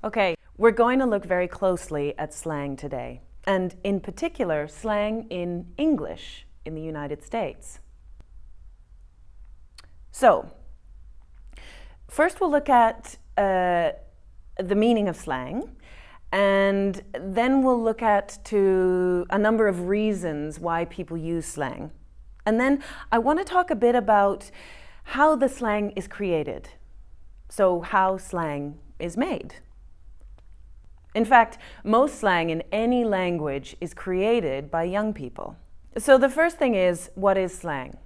Okay, we're going to look very closely at slang today, and in particular, slang in English in the United States. So, first we'll look at the meaning of slang, and then we'll look at a number of reasons why people use slang. And then I want to talk a bit about how the slang is created, so how slang is made. In fact, most slang in any language is created by young people. So the first thing is, what is slang?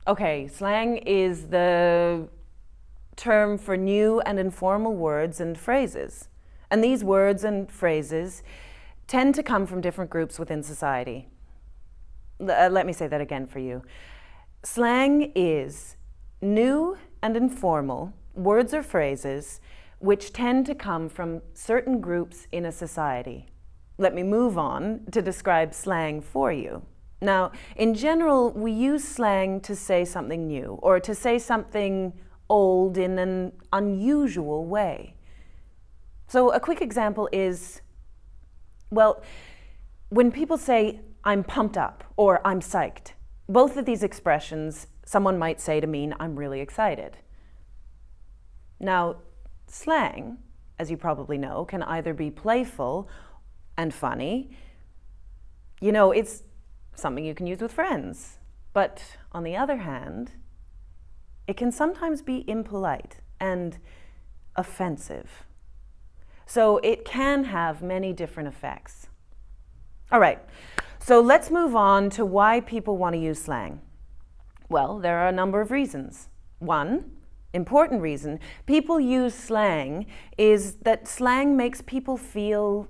Okay, slang is the term for new and informal words and phrases. And these words and phrases tend to come from different groups within society. Let me say that again for you. Slang is new and informal words or phrases which tend to come from certain groups in a society. Let me move on to describe slang for you. Now, in general, we use slang to say something new or to say something old in an unusual way. So a quick example is, well, when people say, "I'm pumped up" or "I'm psyched," both of these expressions someone might say to mean I'm really excited. Now, slang, as you probably know, can either be playful and funny. You know, it's something you can use with friends. But on the other hand, it can sometimes be impolite and offensive. So it can have many different effects. All right, so let's move on to why people want to use slang. Well, there are a number of reasons. One important reason people use slang is that slang makes people feel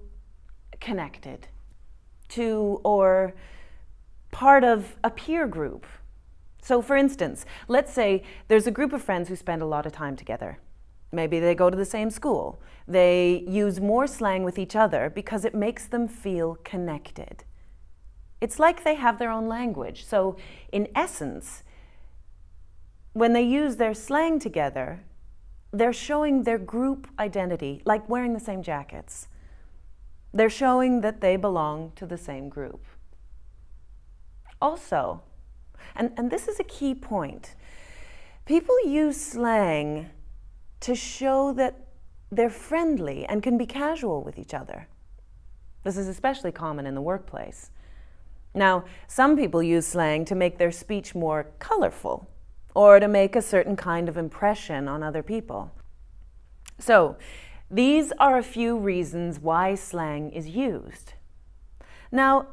connected to or part of a peer group. So for instance, let's say there's a group of friends who spend a lot of time together. Maybe they go to the same school. They use more slang with each other because it makes them feel connected. It's like they have their own language. So in essence, when they use their slang together, they're showing their group identity, like wearing the same jackets. They're showing that they belong to the same group. Also, and this is a key point, people use slang to show that they're friendly and can be casual with each other. This is especially common in the workplace. Now, some people use slang to make their speech more colorful or to make a certain kind of impression on other people. So, these are a few reasons why slang is used. Now,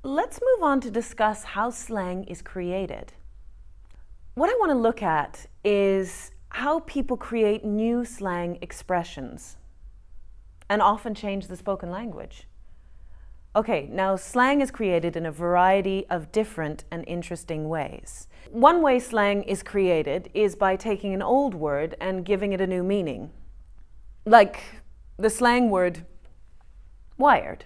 let's move on to discuss how slang is created. What I want to look at is how people create new slang expressions and often change the spoken language. Okay, now slang is created in a variety of different and interesting ways. One way slang is created is by taking an old word and giving it a new meaning. Like the slang word wired.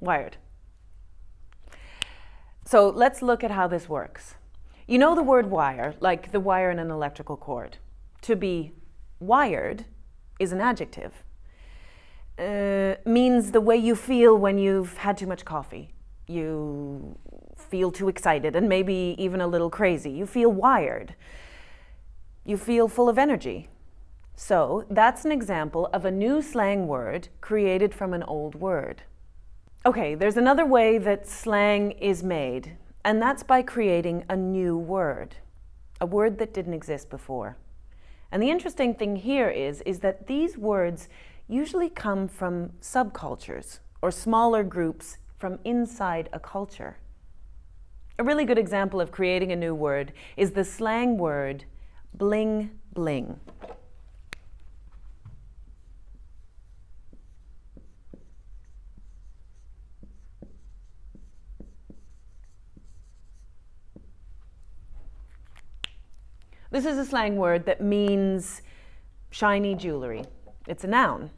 Wired. So let's look at how this works. You know the word wire, like the wire in an electrical cord. To be wired is an adjective. Means the way you feel when you've had too much coffee. You feel too excited and maybe even a little crazy. You feel wired. You feel full of energy. So that's an example of a new slang word created from an old word. Okay, there's another way that slang is made, and that's by creating a new word, a word that didn't exist before. And the interesting thing here is that these words usually come from subcultures or smaller groups from inside a culture. A really good example of creating a new word is the slang word bling bling. This is a slang word that means shiny jewelry. It's a noun.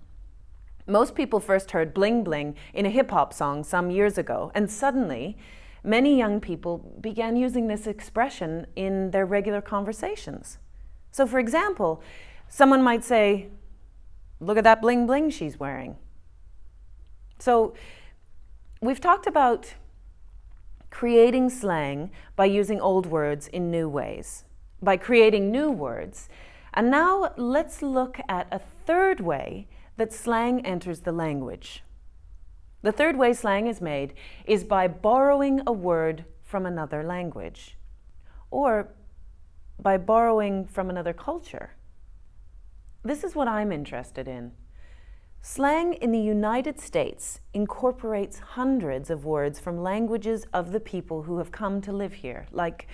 Most people first heard bling bling in a hip-hop song some years ago, and suddenly many young people began using this expression in their regular conversations. So for example, someone might say, "Look at that bling bling she's wearing." So we've talked about creating slang by using old words in new ways, by creating new words. And now let's look at a third way that slang enters the language. The third way slang is made is by borrowing a word from another language, or by borrowing from another culture. This is what I'm interested in. Slang in the United States incorporates hundreds of words from languages of the people who have come to live here, like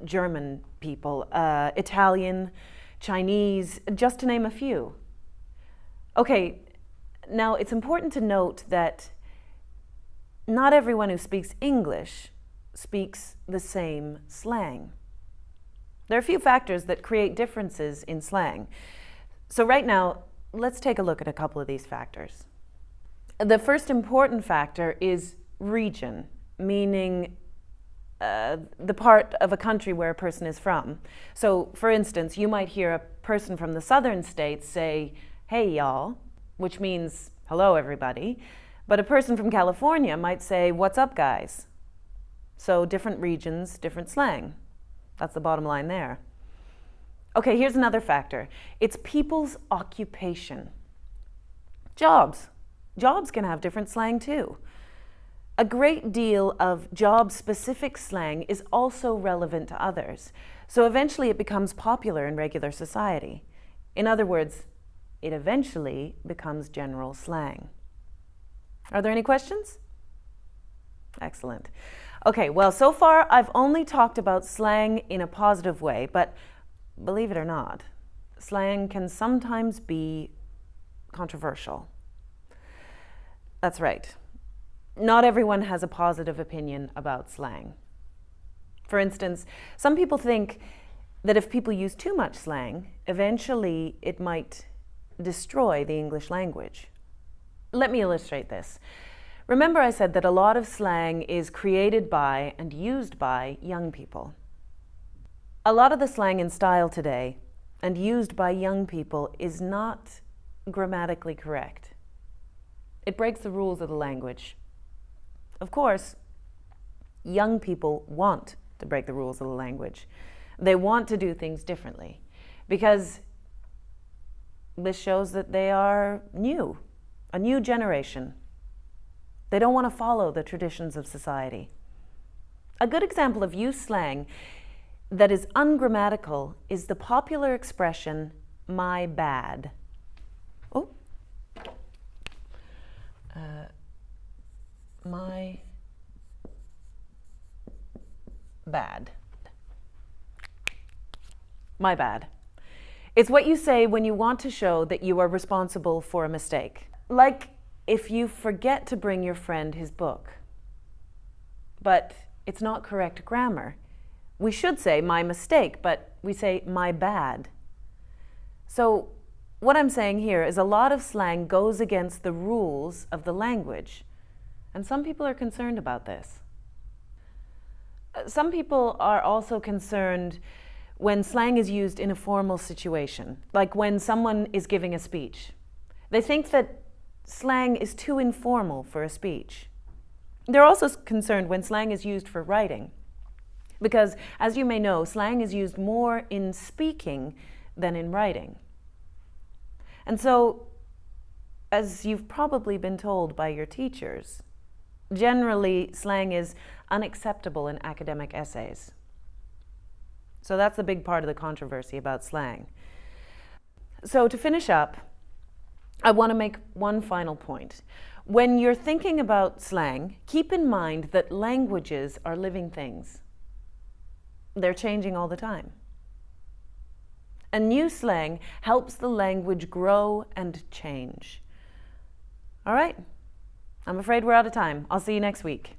German people, Italian, Chinese, just to name a few. Okay, now it's important to note that not everyone who speaks English speaks the same slang. There are a few factors that create differences in slang. So right now, let's take a look at a couple of these factors. The first important factor is region, meaning the part of a country where a person is from. So, for instance, you might hear a person from the southern states say, "Hey, y'all," which means, "Hello, everybody." But a person from California might say, "What's up, guys?" So, different regions, different slang. That's the bottom line there. Okay, here's another factor. It's people's occupation. Jobs. Jobs can have different slang too. A great deal of job-specific slang is also relevant to others, so eventually it becomes popular in regular society. In other words, it eventually becomes general slang. Are there any questions? Excellent. Okay, well, so far I've only talked about slang in a positive way, but believe it or not, slang can sometimes be controversial. That's right. Not everyone has a positive opinion about slang. For instance, some people think that if people use too much slang, eventually it might destroy the English language. Let me illustrate this. Remember I said that a lot of slang is created by and used by young people. A lot of the slang in style today and used by young people is not grammatically correct. It breaks the rules of the language. Of course, young people want to break the rules of the language. They want to do things differently because this shows that they are new, a new generation. They don't want to follow the traditions of society. A good example of used slang that is ungrammatical is the popular expression, "my bad." Oh. My bad. My bad. It's what you say when you want to show that you are responsible for a mistake. Like if you forget to bring your friend his book, but it's not correct grammar. We should say "my mistake," but we say "my bad." So what I'm saying here is a lot of slang goes against the rules of the language, and some people are concerned about this. Some people are also concerned when slang is used in a formal situation, like when someone is giving a speech. They think that slang is too informal for a speech. They're also concerned when slang is used for writing, because, as you may know, slang is used more in speaking than in writing. And so, as you've probably been told by your teachers, generally slang is unacceptable in academic essays. So that's a big part of the controversy about slang. So to finish up, I want to make one final point. When you're thinking about slang, keep in mind that languages are living things. They're changing all the time. A new slang helps the language grow and change. All right, I'm afraid we're out of time. I'll see you next week.